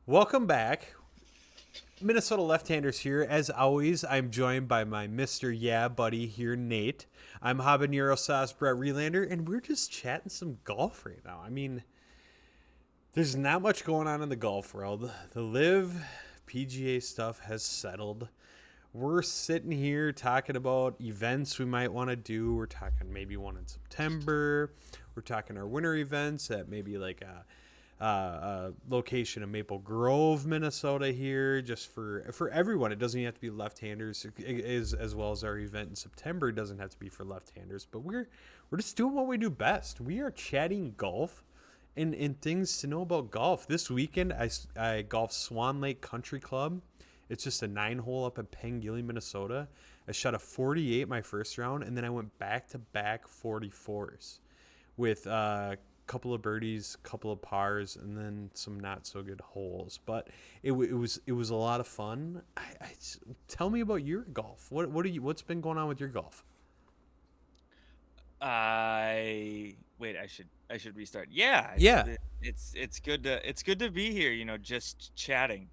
Welcome back. Minnesota Left-Handers here. As always, I'm joined by my Mr. Yeah buddy here, Nate. I'm Habanero Sauce Brett Relander, and we're just chatting some golf right now. I mean, there's not much going on in the golf world. The Live PGA stuff has settled. We're sitting here talking about events we might want to do. We're talking maybe one in September. We're talking our winter events at maybe like a location in Maple Grove, Minnesota here, just for everyone. It doesn't have to be left-handers, as well as our event in September. It doesn't have to be for left-handers, but we're just doing what we do best. We are chatting golf and things to know about golf. This weekend, I golfed Swan Lake Country Club. It's just a 9-hole up in Pangilly, Minnesota. I shot a 48 my first round, and then I went back-to-back 44s with couple of birdies, couple of pars, and then some not so good holes. But it was a lot of fun. Tell me about your golf. What's been going on with your golf? I wait. I should restart. Yeah, Yeah. it's good to be here. Just chatting.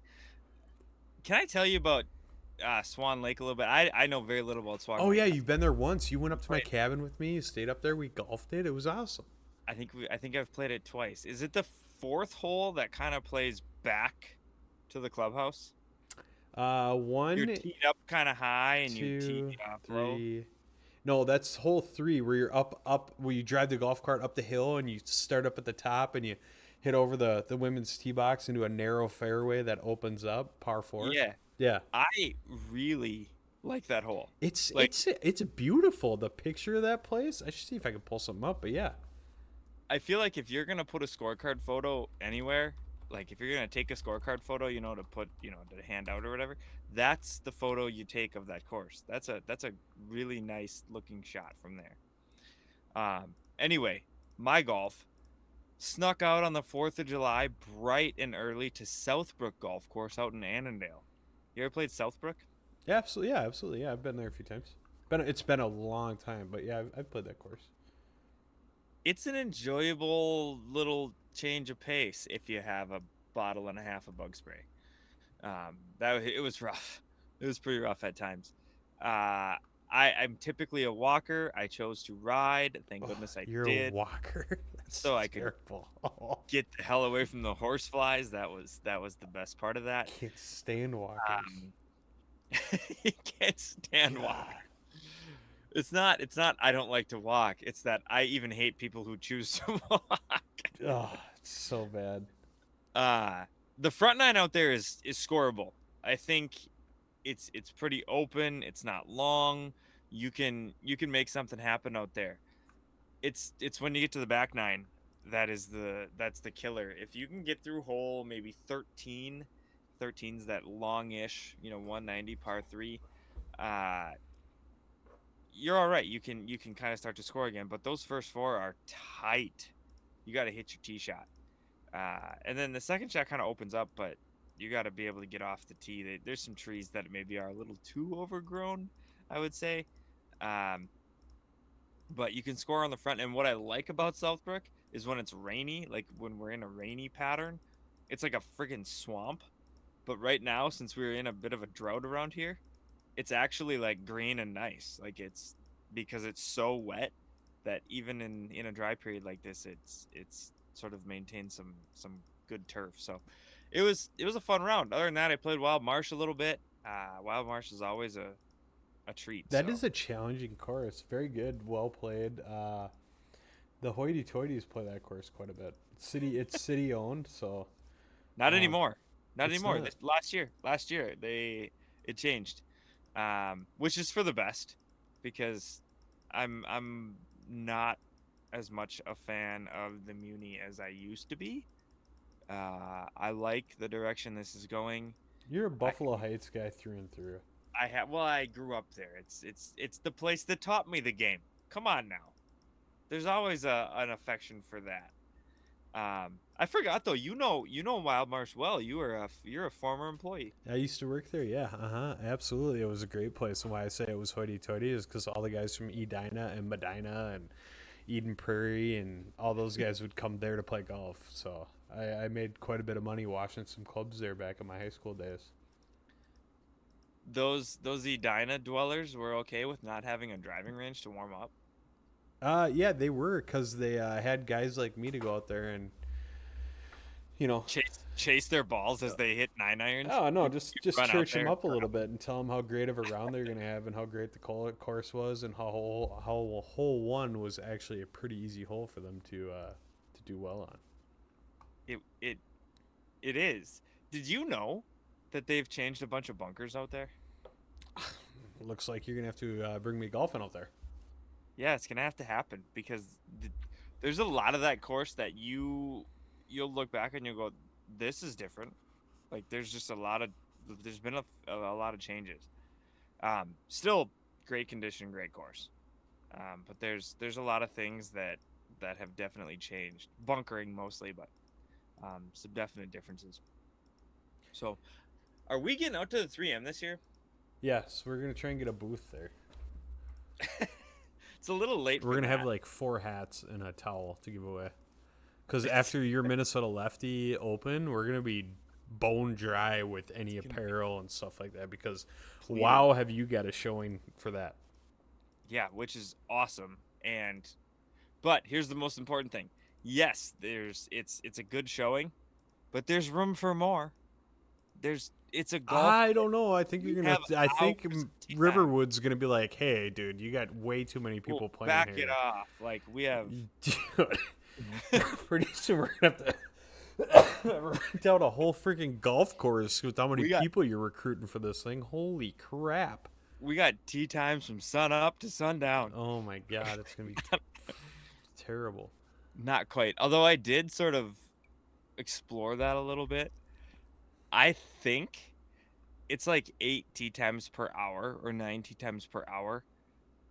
Can I tell you about Swan Lake a little bit? I know very little about Swan Oh Lake. yeah, you've been there once. You went up to my Right. cabin with me. You stayed up there. We golfed it. It was awesome. I think I've played it twice. Is it the fourth hole that kind of plays back to the clubhouse? You're One, teed up kind of high and you tee two, off low. three. No, that's hole three where you're up where you drive the golf cart up the hill and you start up at the top and you hit over the women's tee box into a narrow fairway that opens up, par four. Yeah, Yeah. I really like that hole. It's Like, it's it's beautiful. The picture of that place. I should see if I can pull something up, but yeah. I feel like if you're gonna put a scorecard photo anywhere, like if you're gonna take a scorecard photo, to put, to hand out or whatever, that's the photo you take of that course. That's a really nice looking shot from there. Anyway, my golf snuck out on the 4th of July, bright and early, to Southbrook Golf Course out in Annandale. You ever played Southbrook? Yeah, absolutely. Yeah, absolutely. Yeah, I've been there a few times. It's been a long time, but yeah, I've played that course. It's an enjoyable little change of pace if you have a bottle and a half of bug spray. It was rough. It was pretty rough at times. I'm typically a walker. I chose to ride. Thank Oh, goodness I you're a did, walker. That's so I could terrible. Oh, get the hell away from the horse flies. That was the best part of that. can't stand walkers. Um, you can't stand walk. God. It's not I don't like to walk. It's that I even hate people who choose to walk. Oh, it's so bad. Uh the front nine out there is scoreable. I think it's pretty open. It's not long. You can make something happen out there. It's when you get to the back nine that's the killer. If you can get through hole maybe 13, 13's that longish, 190 par 3. Uh you're all right. You can kind of start to score again, but those first four are tight. You got to hit your tee shot. And then the second shot kind of opens up, but you got to be able to get off the tee. There's some trees that maybe are a little too overgrown, I would say. Um, but you can score on the front. And what I like about Southbrook is when it's rainy, like when we're in a rainy pattern, it's like a friggin' swamp. But right now, since we're in a bit of a drought around here, it's actually like green and nice. Like it's because it's so wet that even in a dry period like this, it's sort of maintained some good turf. So it was a fun round. Other than that, I played Wild Marsh a little bit. Wild Marsh is always a treat. That So is a challenging course. Very good, well played. The Hoity Toities play that course quite a bit. It's city owned, so not um, anymore. Not it's anymore. not. Last year it changed, which is for the best because I'm not as much a fan of the Muni as I used to be. I like the direction this is going. You're a I Buffalo Heights guy through and through. I have well, I grew up there. It's the place that taught me the game. Come on now. There's always an affection for that. I forgot though. You know Wild Marsh well. You're a former employee. I used to work there. Yeah, absolutely. It was a great place. And why I say it was hoity-toity is because all the guys from Edina and Medina and Eden Prairie and all those guys would come there to play golf. So I made quite a bit of money watching some clubs there back in my high school days. Those Edina dwellers were okay with not having a driving range to warm up. Yeah, they were because they had guys like me to go out there and you know. Chase their balls as they hit 9 irons. Oh no, just run out church them there. up a little bit and tell them how great of a round they're gonna have and how great the course was and how hole one was actually a pretty easy hole for them to do well on. It is. Did you know that they've changed a bunch of bunkers out there? Looks like you're gonna have to bring me golfing out there. Yeah, it's gonna have to happen because there's a lot of that course that you'll look back and you'll go, this is different. Like there's been a lot of changes. Still great condition, great course. But there's a lot of things that have definitely changed. Bunkering mostly, but some definite differences. So, are we getting out to the 3M this year? Yes, we're gonna try and get a booth there. It's a little late. We're for gonna that. have like 4 hats and a towel to give away. Because after your Minnesota Lefty Open, we're gonna be bone dry with any apparel and stuff like that. Because wow, have you got a showing for that? Yeah, which is awesome. But here's the most important thing. Yes, it's a good showing, but there's room for more. It's a golf. I don't know. I think you're gonna. have I think hours of time. Riverwood's gonna be like, "Hey, dude, you got way too many people Well, playing back here." it off. Like we have. Dude, pretty soon we're gonna have to rent out a whole freaking golf course with how many people you're recruiting for this thing. Holy crap! We got tee times from sun up to sundown. Oh my god, it's gonna be terrible. Not quite. Although I did sort of explore that a little bit. I think it's like 8 tee times per hour or 9 tee times per hour.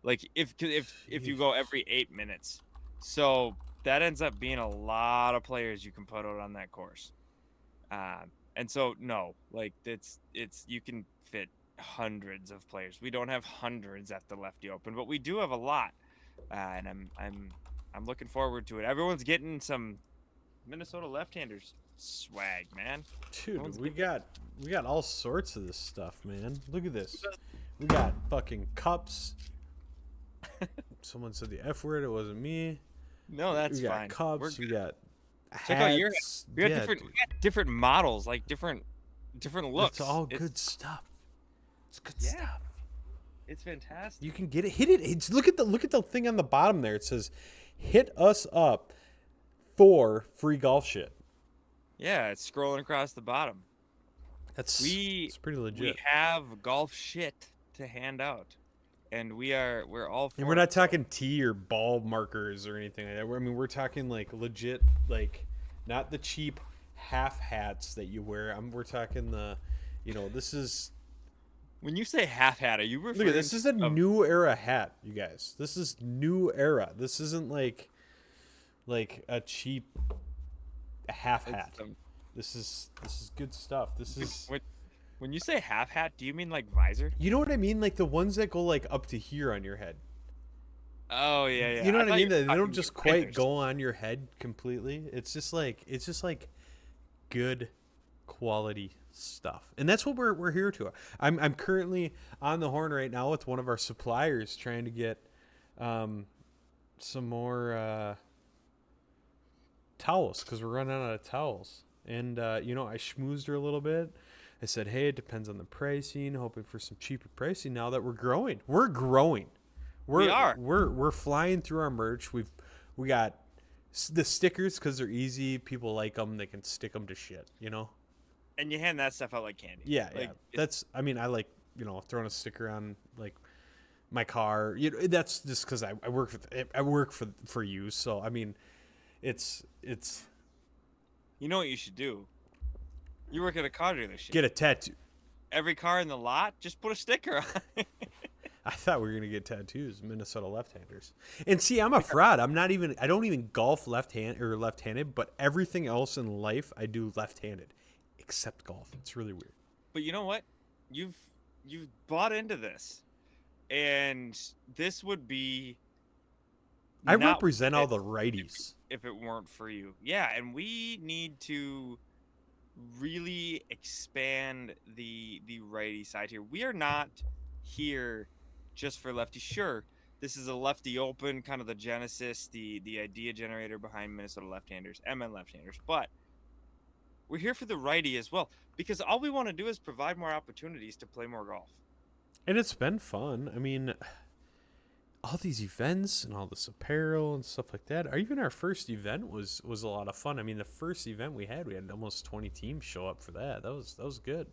Like if you go every 8 minutes. So that ends up being a lot of players you can put out on that course. And so no, like it's you can fit hundreds of players. We don't have hundreds at the Lefty Open, but we do have a lot. And I'm looking forward to it. Everyone's getting some Minnesota left-handers swag, man. Dude, we got all sorts of this stuff, man. Look at this. We got fucking cups. Someone said the F word. It wasn't me. No, that's we got fine. Cups. We got hats. Check out your. We got Yeah, we got different models, like different looks. it's all good stuff. It's good stuff. It's fantastic. You can get it. Hit it. Look at the thing on the bottom there. It says, "Hit us up for free golf shit." Yeah, it's scrolling across the bottom. It's pretty legit. We have golf shit to hand out, and we're all for And we're it. not talking tee or ball markers or anything like that. We're talking like legit, like not the cheap half hats that you wear. We're talking the, this is. When you say half hat, are you referring? Look at this. Is a new era hat, you guys. This is new era. This isn't like a cheap half hat. This is good stuff. This is. When you say half hat, do you mean like visor? You know what I mean? Like the ones that go like up to here on your head. Oh yeah. You know what I mean? They They don't just quite go on your head completely. It's just like good quality stuff, and that's what we're here to. I'm currently on the horn right now with one of our suppliers trying to get some more towels because we're running out of towels. And I schmoozed her a little bit. I said, hey, it depends on the pricing, hoping for some cheaper pricing. Now that we're growing, we are. We're flying through our merch. We got the stickers because they're easy. People like them. They can stick them to shit, And you hand that stuff out like candy. Yeah, yeah. I like throwing a sticker on like my car. That's just because I work for you. So I mean, it's. You know what you should do? You work at a car dealership. Get a tattoo. Every car in the lot, just put a sticker on. I thought we were gonna get tattoos, Minnesota left-handers. And see, I'm a fraud. I don't even golf left-handed, but everything else in life I do left-handed, except golf. It's really weird. But you know what? You've bought into this, and this would be I not represent all it the righties. if it weren't for you. Yeah, and we need to really expand the righty side here. We are not here just for lefty. Sure, this is a lefty open, kind of the genesis, the idea generator behind Minnesota left-handers, MN left-handers, but we're here for the righty as well because all we want to do is provide more opportunities to play more golf. And it's been fun. I mean, all these events and all this apparel and stuff like that. Or even our first event was a lot of fun. I mean, the first event we had almost 20 teams show up for that. That was good.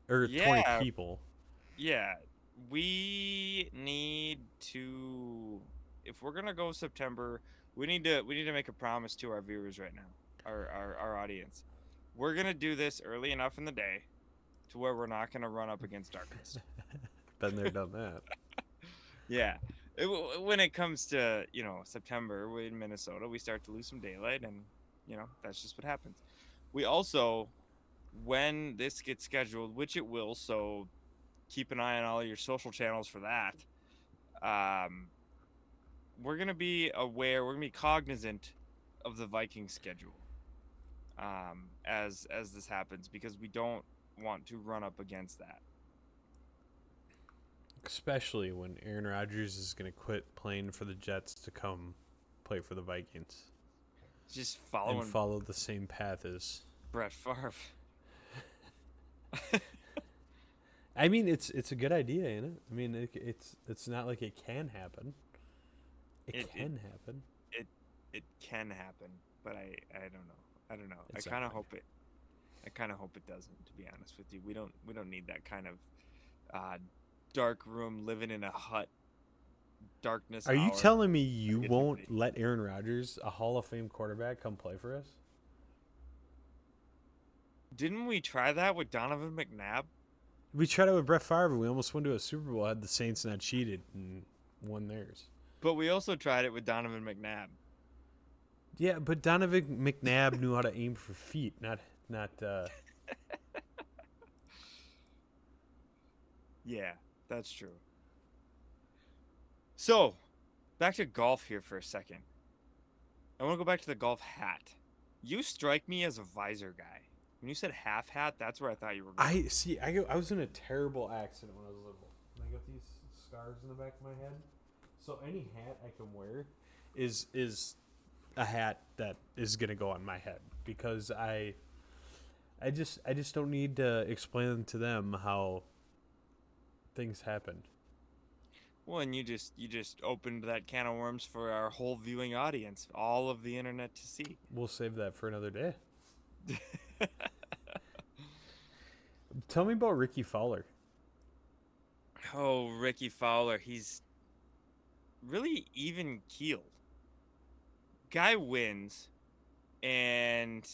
Or 20 people. Yeah, we need to, if we're gonna go September, we need to make a promise to our viewers right now, our audience. We're gonna do this early enough in the day to where we're not gonna run up against darkness. Been there, done that. Yeah. When it comes to, September in Minnesota, we start to lose some daylight, and, that's just what happens. We also, when this gets scheduled, which it will, so keep an eye on all your social channels for that, we're going to be aware, we're going to be cognizant of the Vikings schedule as this happens, because we don't want to run up against that. Especially when Aaron Rodgers is going to quit playing for the Jets to come play for the Vikings. Just follow the same path as Brett Favre. I mean, it's a good idea, isn't it? I mean, it's not like it can happen. It can happen. It can happen, but I don't know. Exactly. I kind of hope it doesn't. To be honest with you, we don't need that kind of dark room, living in a hut, darkness. Are you telling me you won't let Aaron Rodgers, a Hall of Fame quarterback, come play for us? Didn't we try that with Donovan McNabb? We tried it with Brett Favre. We almost went to a Super Bowl, had the Saints not cheated, and won theirs. But we also tried it with Donovan McNabb. Yeah, but Donovan McNabb knew how to aim for feet, not. Yeah, that's true. So, back to golf here for a second. I want to go back to the golf hat. You strike me as a visor guy. When you said half hat, that's where I thought you were going. I was in a terrible accident when I was little. And I got these scars in the back of my head. So any hat I can wear is a hat that is gonna go on my head, because I just don't need to explain to them how things happened. Well, and you just opened that can of worms for our whole viewing audience, all of the internet to see. We'll save that for another day. Tell me about Ricky Fowler. Oh, Ricky Fowler. He's really even keeled. Guy wins, and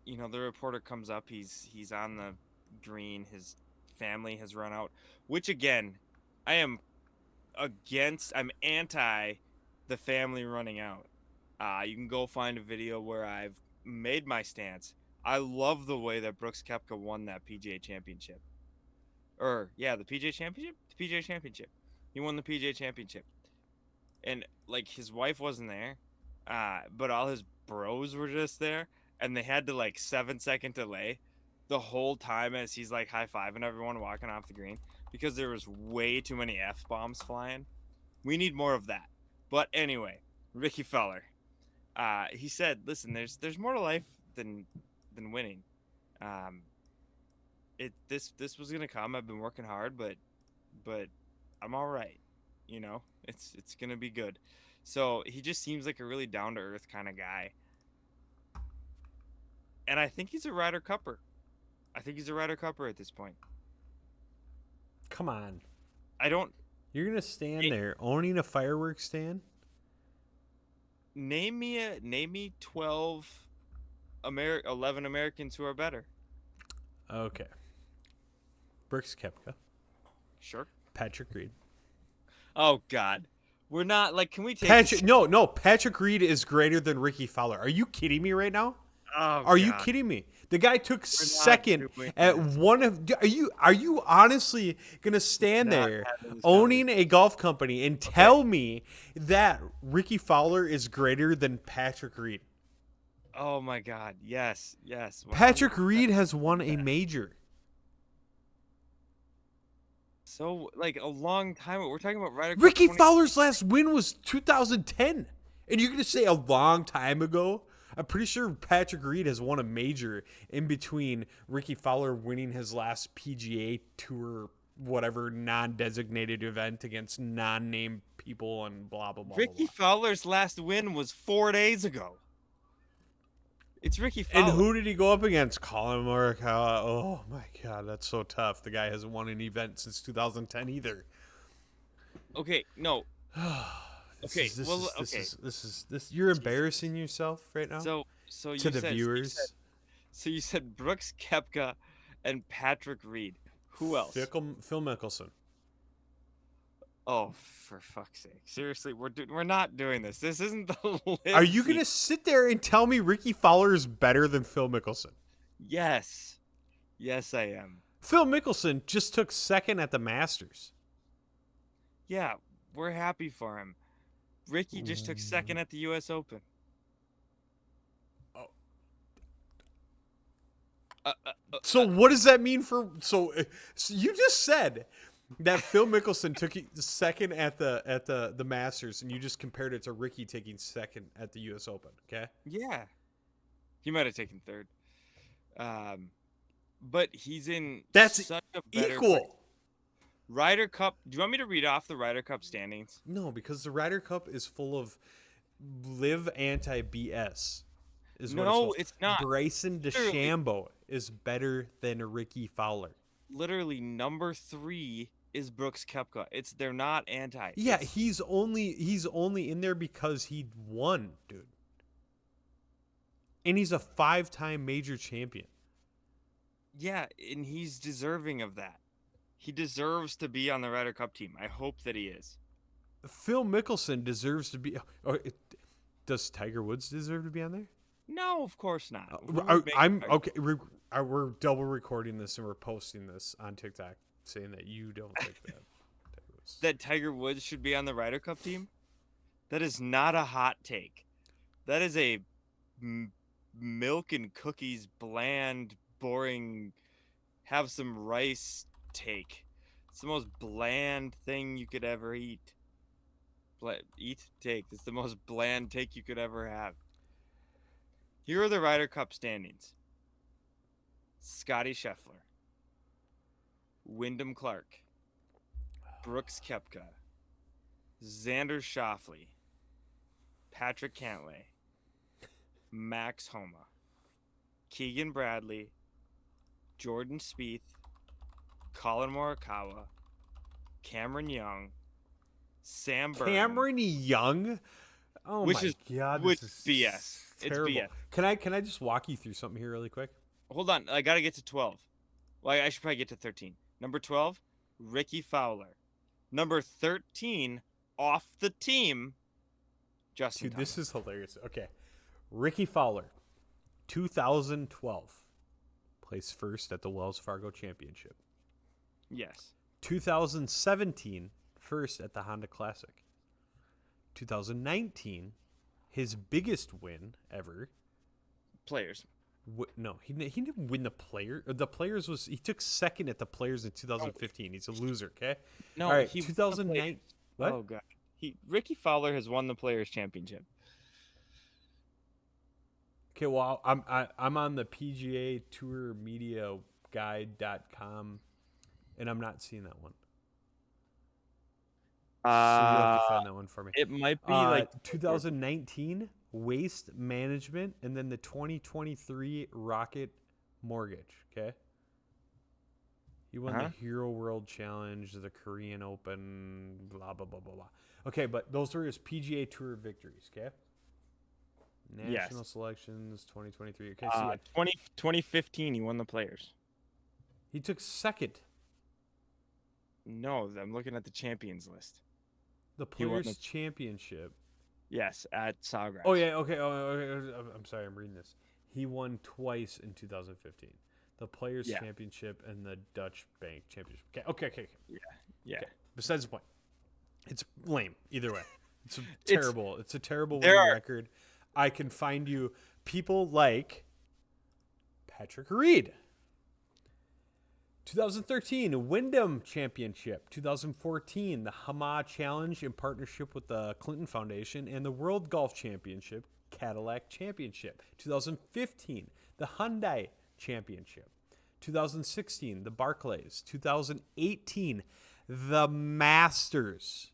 the reporter comes up. He's on the green. His family has run out, which again, I'm anti the family running out. You can go find a video where I've made my stance. I love the way that Brooks Koepka won that PGA Championship. The PGA Championship? The PGA Championship. He won the PGA Championship. And, his wife wasn't there, but all his bros were just there, and they had to, 7-second delay the whole time as he's, high-fiving everyone walking off the green, because there was way too many F-bombs flying. We need more of that. But anyway, Ricky Fowler. He said, listen, there's more to life than winning. This was gonna come. I've been working hard, but I'm all right. It's gonna be good. So he just seems like a really down to earth kind of guy, and I think he's a Ryder Cupper. I think he's a Ryder Cupper at this point. Come on. You're gonna stand there owning a fireworks stand? Name me 11 Americans who are better. Okay. Brooks Koepka. Sure. Patrick Reed. Oh God, we're not can we take No. Patrick Reed is greater than Ricky Fowler. Are you kidding me right now? Oh Are you God. kidding me? The guy took We're not second doing at this. one of. Are you honestly gonna stand Not there having this owning a golf company and tell me that Ricky Fowler is greater than Patrick Reed? Oh my God. Yes. Yes. Patrick 100%. Reed has won a major. So like a long time. We're talking about Ryder Cup Ricky 20. Fowler's last win was 2010. And you're going to say a long time ago? I'm pretty sure Patrick Reed has won a major in between Ricky Fowler winning his last PGA Tour, whatever, non-designated event against non-named people and blah, blah, blah, blah, Ricky blah. Fowler's last win was 4 days ago. It's Ricky And Fowler. who did he go up against? Colin Morikawa. Oh, my God, that's so tough. The guy hasn't won an event since 2010 either. Okay, no. Okay, well, okay. You're embarrassing yourself right now So you to the said viewers. so you said Brooks Koepka and Patrick Reed. Who else? Phil Mickelson. Oh, for fuck's sake! Seriously, we're not doing this. This isn't the list. Are you gonna sit there and tell me Ricky Fowler is better than Phil Mickelson? Yes, yes, I am. Phil Mickelson just took second at the Masters. Yeah, we're happy for him. Ricky just took second at the U.S. Open. Oh. Uh, So what does that mean for? So you just said that Phil Mickelson took second at the Masters, and you just compared it to Ricky taking second at the U.S. Open. Okay. yeah, he might have taken third. But he's in That's such a better equal. place. Ryder Cup. Do you want me to read off the Ryder Cup standings? No, because the Ryder Cup is full of live anti BS. No, it's not. Bryson DeChambeau is better than Ricky Fowler. Literally, number 3 is Brooks Koepka. They're not anti. Yeah, he's only in there because he won, dude. And he's a 5-time major champion. Yeah, and he's deserving of that. He deserves to be on the Ryder Cup team. I hope that he is. Phil Mickelson deserves to be. Does Tiger Woods deserve to be on there? No, of course not. I'm okay. We're double recording this and we're posting this on TikTok, saying that you don't think that Tiger Woods should be on the Ryder Cup team. That is not a hot take. That is a milk and cookies, bland, boring, have some rice take. It's the most bland thing you could ever eat. Take. It's the most bland take you could ever have. Here are the Ryder Cup standings. Scotty Scheffler, Wyndham Clark, Brooks Koepka, Xander Schauffele, Patrick Cantlay, Max Homa, Keegan Bradley, Jordan Spieth, Colin Morikawa, Cameron Young, Sam Burns. Cameron Young? Oh which my is, God, which this is BS. terrible. It's BS. Can I just walk you through something here really quick? Hold on, I gotta get to 12. Well, I should probably get to 13. Number 12, Ricky Fowler. Number 13, off the team, Justin Dude, Thomas. this is hilarious. Okay. Ricky Fowler, 2012, placed first at the Wells Fargo Championship. Yes. 2017, first at the Honda Classic. 2019, his biggest win ever. Players. No, he didn't win the player. The players he took second at the players in 2015. He's a loser. Okay. No, all right. he 2009. What? Oh god. Ricky Fowler has won the Players Championship. Okay. Well, I'm on the PGA Tour Media Guide.com, and I'm not seeing that one. So you have to find that one for me. It might be like 2019 Waste Management, and then the 2023 Rocket Mortgage. Okay. He won the Hero World Challenge, the Korean Open, blah blah blah blah blah. Okay, but those were his PGA Tour victories. Okay. National selections 2023. Okay. 2015 he won the Players. He took second. No, I'm looking at the champions list. The Players Championship. Yes, at Sawgrass. Oh yeah. Okay. Oh, okay. I'm sorry. I'm reading this. He won twice in 2015. The Players' Yeah. Championship and the Dutch Bank Championship. Okay. Yeah. Okay. Besides the point. It's lame either way. It's It's- terrible. It's a terrible there winning are- record. I can find you people like Patrick Reed. 2013 Wyndham Championship. 2014 the Hama Challenge in partnership with the Clinton Foundation and the World Golf Championship, Cadillac Championship. 2015 the Hyundai Championship. 2016 the Barclays. 2018 the Masters.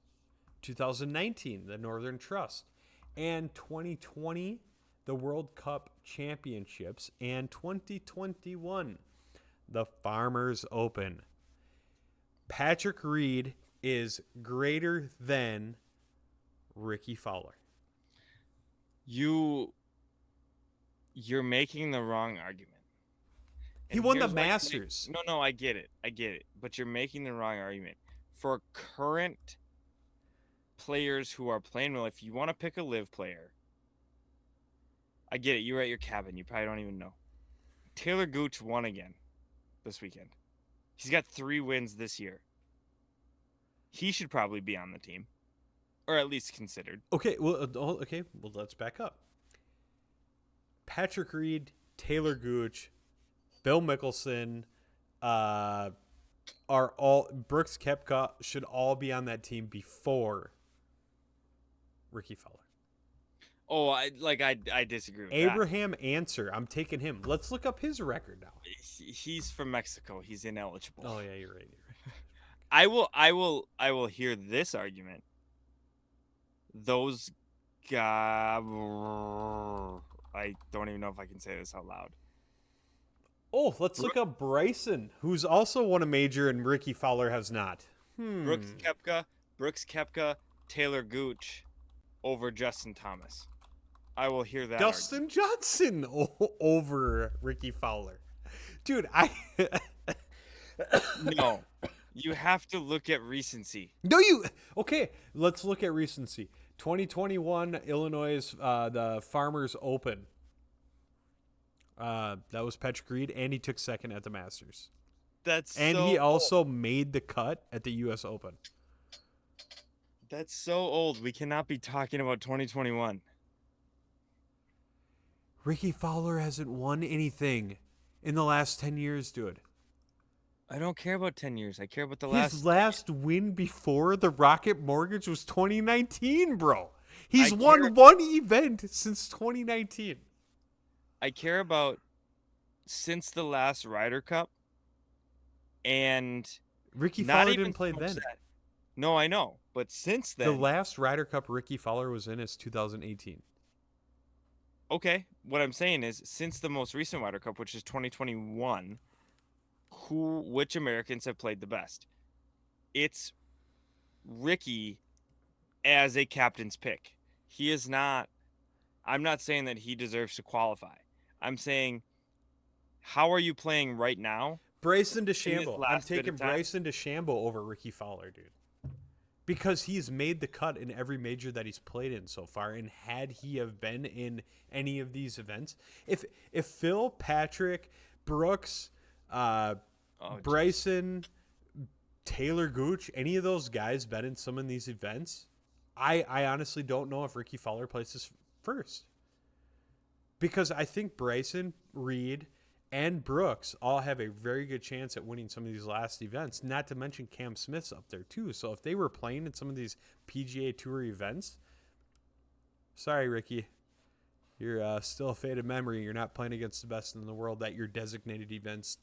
2019 the Northern Trust. And 2020 the World Cup Championships. And 2021 the Farmers Open. Patrick Reed is greater than Ricky Fowler. You're making the wrong argument. He And won the here's why- Masters. No, I get it. But you're making the wrong argument. For current players who are playing well, if you want to pick a live player, I get it. You were at your cabin. You probably don't even know. Taylor Gooch won again this weekend. He's got 3 wins this year. He should probably be on the team, or at least considered. Okay, well, let's back up. Patrick Reed, Taylor Gooch, Bill Mickelson, are all Brooks Koepka should all be on that team before Ricky Fowler. Oh, I disagree with Abraham Answer, I'm taking him. Let's look up his record now. that. He's from Mexico. He's ineligible. Oh yeah, you're right. I will hear this argument. Those guys, I don't even know if I can say this out loud. Oh, let's look up Bryson, who's also won a major and Ricky Fowler has not. Brooks Koepka, Taylor Gooch over Justin Thomas. I will hear that. Dustin Johnson over Ricky Fowler. Dude, No. You have to look at recency. Okay, let's look at recency. 2021 Illinois the Farmers Open. That was Patrick Reed, and he took second at the Masters. And he also made the cut at the U.S. Open. That's so old. We cannot be talking about 2021. Ricky Fowler hasn't won anything in the last 10 years, dude. I don't care about 10 years. I care about the His last win before the Rocket Mortgage was 2019, bro. He's won one event since 2019. I care about since the last Ryder Cup, and Ricky not Fowler even didn't play so then. much that- No, I know, but since then, The last Ryder Cup Ricky Fowler was in is 2018. okay. What I'm saying is, since the most recent Ryder Cup, which is 2021, which Americans have played the best? It's Ricky as a captain's pick. He is not. I'm not saying that he deserves to qualify. I'm saying, how are you playing right now? Bryson his DeChambeau. I'm last bit taking of time? Bryson DeChambeau over Ricky Fowler, dude. Because he's made the cut in every major that he's played in so far, and had he have been in any of these events, if Phil, Patrick, Brooks, Bryson, Taylor Gooch, any of those guys been in some of these events, I honestly don't know if Ricky Fowler places first. Because I think Bryson, Reed, and Brooks all have a very good chance at winning some of these last events, not to mention Cam Smith's up there too. So if they were playing in some of these PGA Tour events, sorry, Ricky, you're still a faded memory. You're not playing against the best in the world at your designated events.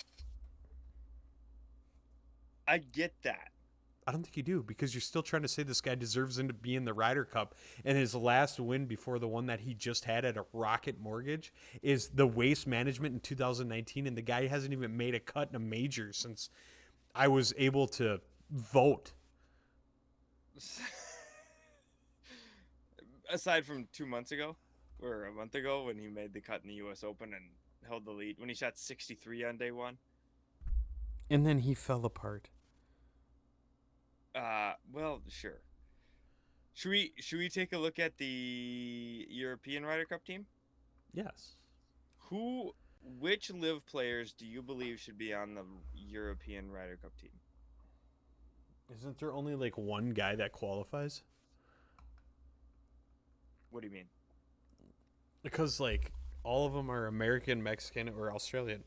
I get that. I don't think you do, because you're still trying to say this guy deserves him to be in the Ryder Cup, and his last win before the one that he just had at a Rocket Mortgage is the Waste Management in 2019, and the guy hasn't even made a cut in a major since I was able to vote. Aside from 2 months ago, or a month ago, when he made the cut in the U.S. Open and held the lead, when he shot 63 on day one. And then he fell apart. Well, sure. Should we take a look at the European Ryder Cup team? Yes. Which live players do you believe should be on the European Ryder Cup team? Isn't there only like one guy that qualifies? What do you mean? Because like all of them are American, Mexican, or Australian.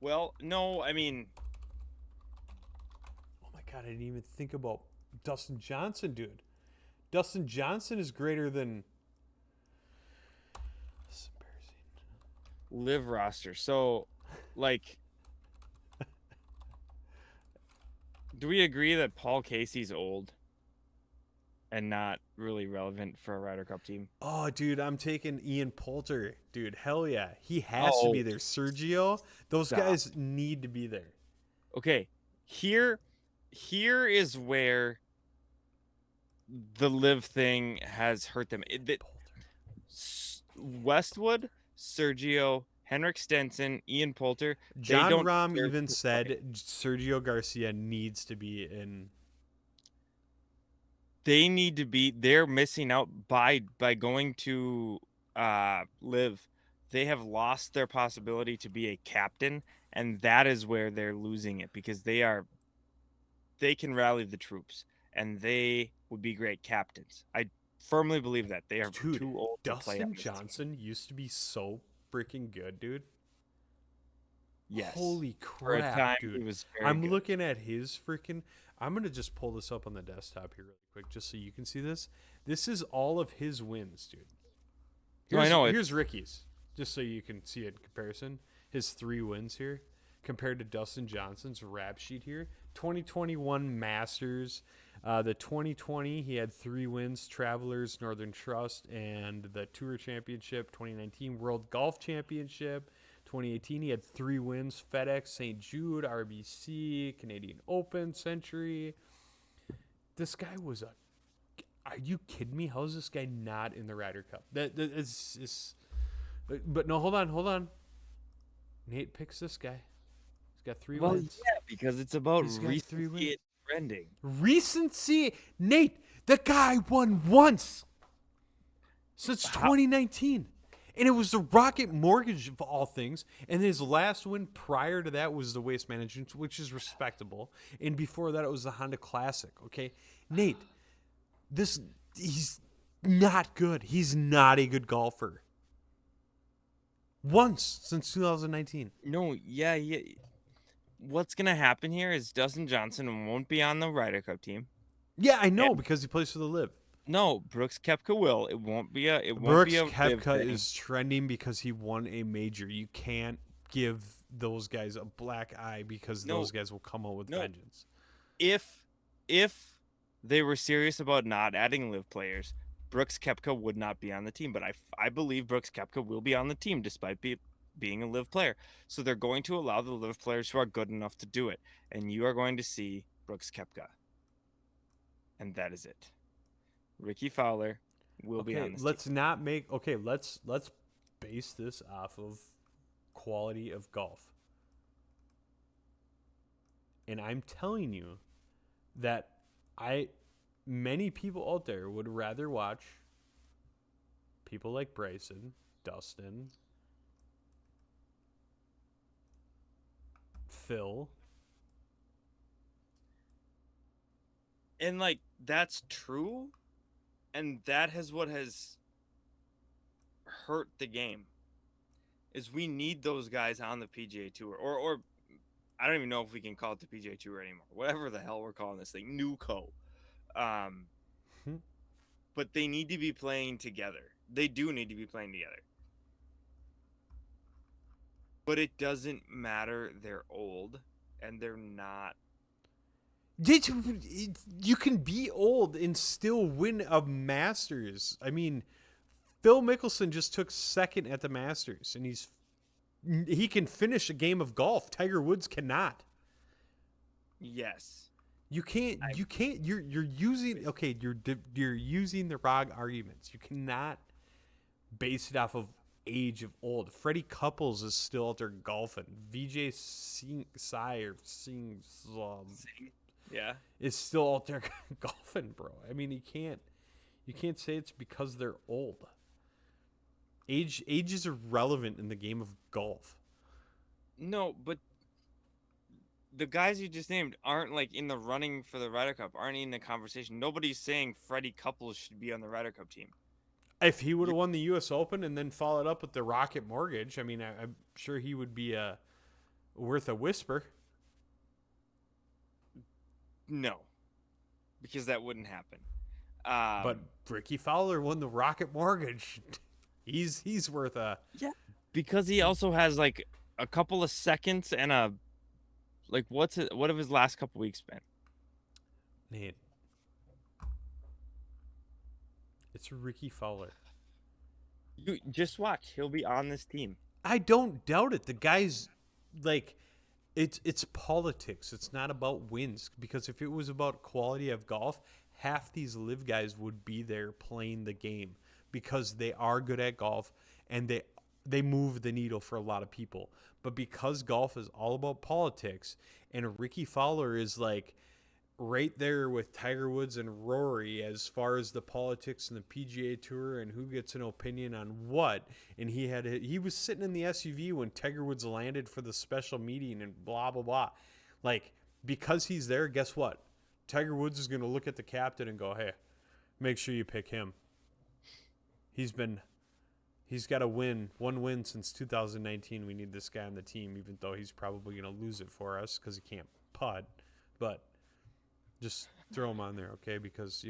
Well, no, I mean, Oh my god, I didn't even think about Dustin Johnson, dude. Dustin Johnson is greater than. This is embarrassing. live roster. So, like, do we agree that Paul Casey's old and not really relevant for a Ryder Cup team? Oh, dude, I'm taking Ian Poulter. Dude, hell yeah. He has to Oh, be there. Sergio, those stop. guys need to be there. Okay, here is where the live thing has hurt them. Westwood, Sergio, Henrik Stenson, Ian Poulter. John don't Rahm deserve even to said play. Sergio Garcia needs to be in. They need to be. They're missing out by going to live. They have lost their possibility to be a captain, and that is where they're losing it because they can rally the troops and they would be great captains. I firmly believe that they are Dude, too old to play on Dustin this team. Johnson used to be so freaking good, dude. Yes. Holy For a crap, time, dude. he was very I'm good. looking at his freaking. I'm going to just pull this up on the desktop here really quick just so you can see this. This is all of his wins, dude. No, I know it. Here's Ricky's, just so you can see it in comparison. His 3 wins here compared to Dustin Johnson's rap sheet here. 2021 Masters. The 2020, he had 3 wins, Travelers, Northern Trust, and the Tour Championship. 2019 World Golf Championship. 2018, he had 3 wins, FedEx, St. Jude, RBC, Canadian Open, Century. This guy was a... Are you kidding me? How is this guy not in the Ryder Cup? That is... But no, hold on. Nate picks this guy. He's got 3 wins. Yeah, because it's about He's got 3 wins. recency and trending. Recency. Nate, the guy won once since 2019. And it was the Rocket Mortgage of all things. And his last win prior to that was the Waste Management, which is respectable. And before that, it was the Honda Classic. Okay, Nate, he's not good. He's not a good golfer. Once since 2019. No, yeah. What's gonna happen here is Dustin Johnson won't be on the Ryder Cup team. Yeah, I know because he plays for the Liv. No, Brooks Koepka will. It won't be a. Brooks Koepka is trending because he won a major. You can't give those guys a black eye because those guys will come out with vengeance. If they were serious about not adding live players, Brooks Koepka would not be on the team. But I believe Brooks Koepka will be on the team despite being a live player. So they're going to allow the live players who are good enough to do it, and you are going to see Brooks Koepka, and that is it. Ricky Fowler will be on this let's team. not make let's base this off of quality of golf. And I'm telling you that many people out there would rather watch people like Bryson, Dustin, Phil. And like that's true. And that is what has hurt the game. Is we need those guys on the PGA Tour, or I don't even know if we can call it the PGA Tour anymore. Whatever the hell we're calling this thing, NewCo. But they need to be playing together. They do need to be playing together. But it doesn't matter. They're old, and they're not. You can be old and still win a Masters. I mean, Phil Mickelson just took second at the Masters, and he can finish a game of golf. Tiger Woods cannot. Yes. You can't. You're using You're using the wrong arguments. You cannot base it off of age of old. Freddie Couples is still out there golfing. VJ Yeah. is still out there golfing, bro. I mean, you can't say it's because they're old. Age is irrelevant in the game of golf. No, but the guys you just named aren't like in the running for the Ryder Cup, aren't in the conversation. Nobody's saying Freddie Couples should be on the Ryder Cup team. If he would have won the U.S. Open and then followed up with the Rocket Mortgage, I mean, I'm sure he would be worth a whisper. No, because that wouldn't happen. But Ricky Fowler won the Rocket Mortgage. He's worth a yeah, because he also has like a couple of seconds and a like what have his last couple weeks been? Nate. It's Ricky Fowler. You just watch; he'll be on this team. I don't doubt it. The guy's like, it's politics. It's not about wins. Because if it was about quality of golf, half these live guys would be there playing the game because they are good at golf and they move the needle for a lot of people. But because golf is all about politics and Ricky Fowler is like right there with Tiger Woods and Rory as far as the politics and the PGA Tour and who gets an opinion on what. And he was sitting in the SUV when Tiger Woods landed for the special meeting and blah blah blah. Like, because he's there, guess what? Tiger Woods is going to look at the captain and go, "Hey, make sure you pick him. He's got one win since 2019. We need this guy on the team, even though he's probably going to lose it for us because he can't putt. But just throw him on there, okay? Because,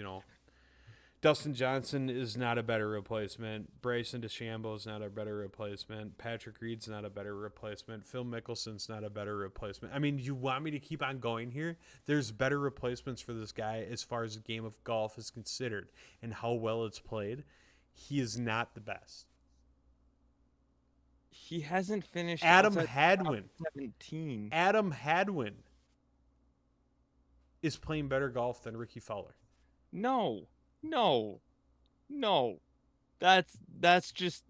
Dustin Johnson is not a better replacement. Bryson DeChambeau is not a better replacement. Patrick Reed's not a better replacement. Phil Mickelson's not a better replacement. I mean, you want me to keep on going here? There's better replacements for this guy as far as the game of golf is considered and how well it's played. He is not the best. He hasn't finished. Adam Hadwin. 17. Adam Hadwin is playing better golf than Ricky Fowler. No. That's just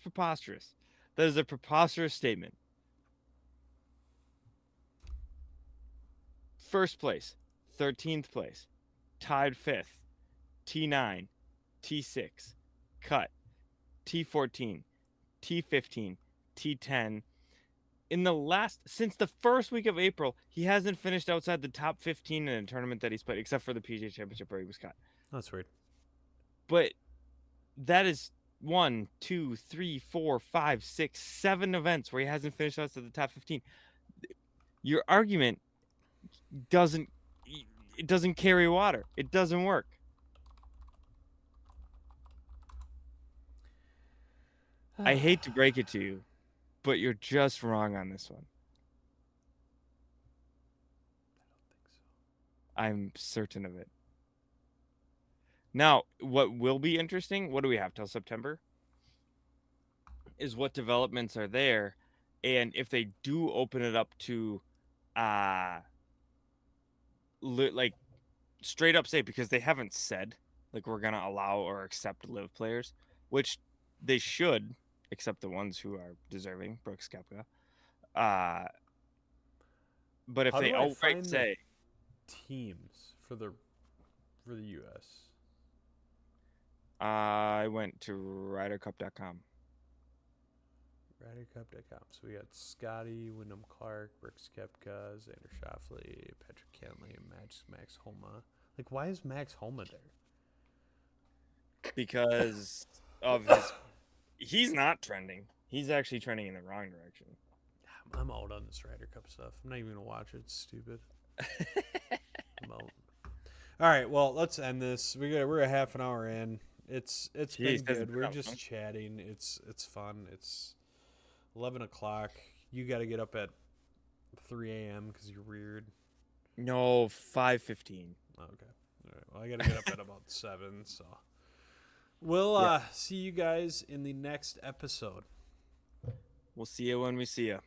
preposterous. That is a preposterous statement. First place, 13th place, tied 5th, T9, T6, cut, T14, T15, T10. Since the first week of April, he hasn't finished outside the top 15 in a tournament that he's played, except for the PGA Championship where he was cut. That's weird. But that is 1, 2, 3, 4, 5, 6, 7 events where he hasn't finished outside the top 15. Your argument doesn't carry water. It doesn't work. I hate to break it to you, but you're just wrong on this one. I don't think so. I'm certain of it. Now, what will be interesting, what do we have till September? Is what developments are there, and if they do open it up to like straight up say, because they haven't said like we're gonna allow or accept live players, which they should, except the ones who are deserving, Brooks Koepka. But if How they do I outright find the say teams for the US, I went to RyderCup.com. RyderCup.com. So we got Scotty, Wyndham Clark, Brooks Koepka, Xander Schauffele, Patrick Cantlay, Max Homa. Like, why is Max Homa there? Because of he's not trending. He's actually trending in the wrong direction. I'm out on this Ryder Cup stuff. I'm not even gonna watch it. It's stupid. I'm out. All right, well, let's end this. We're a half an hour in. It's Jeez, been good. We're that's just fun. chatting. It's fun. It's 11 o'clock. You got to get up at 3 a.m. because you're weird. No, 5:15. Okay. All right. Well, I got to get up at about 7. So we'll see you guys in the next episode. We'll see you when we see you.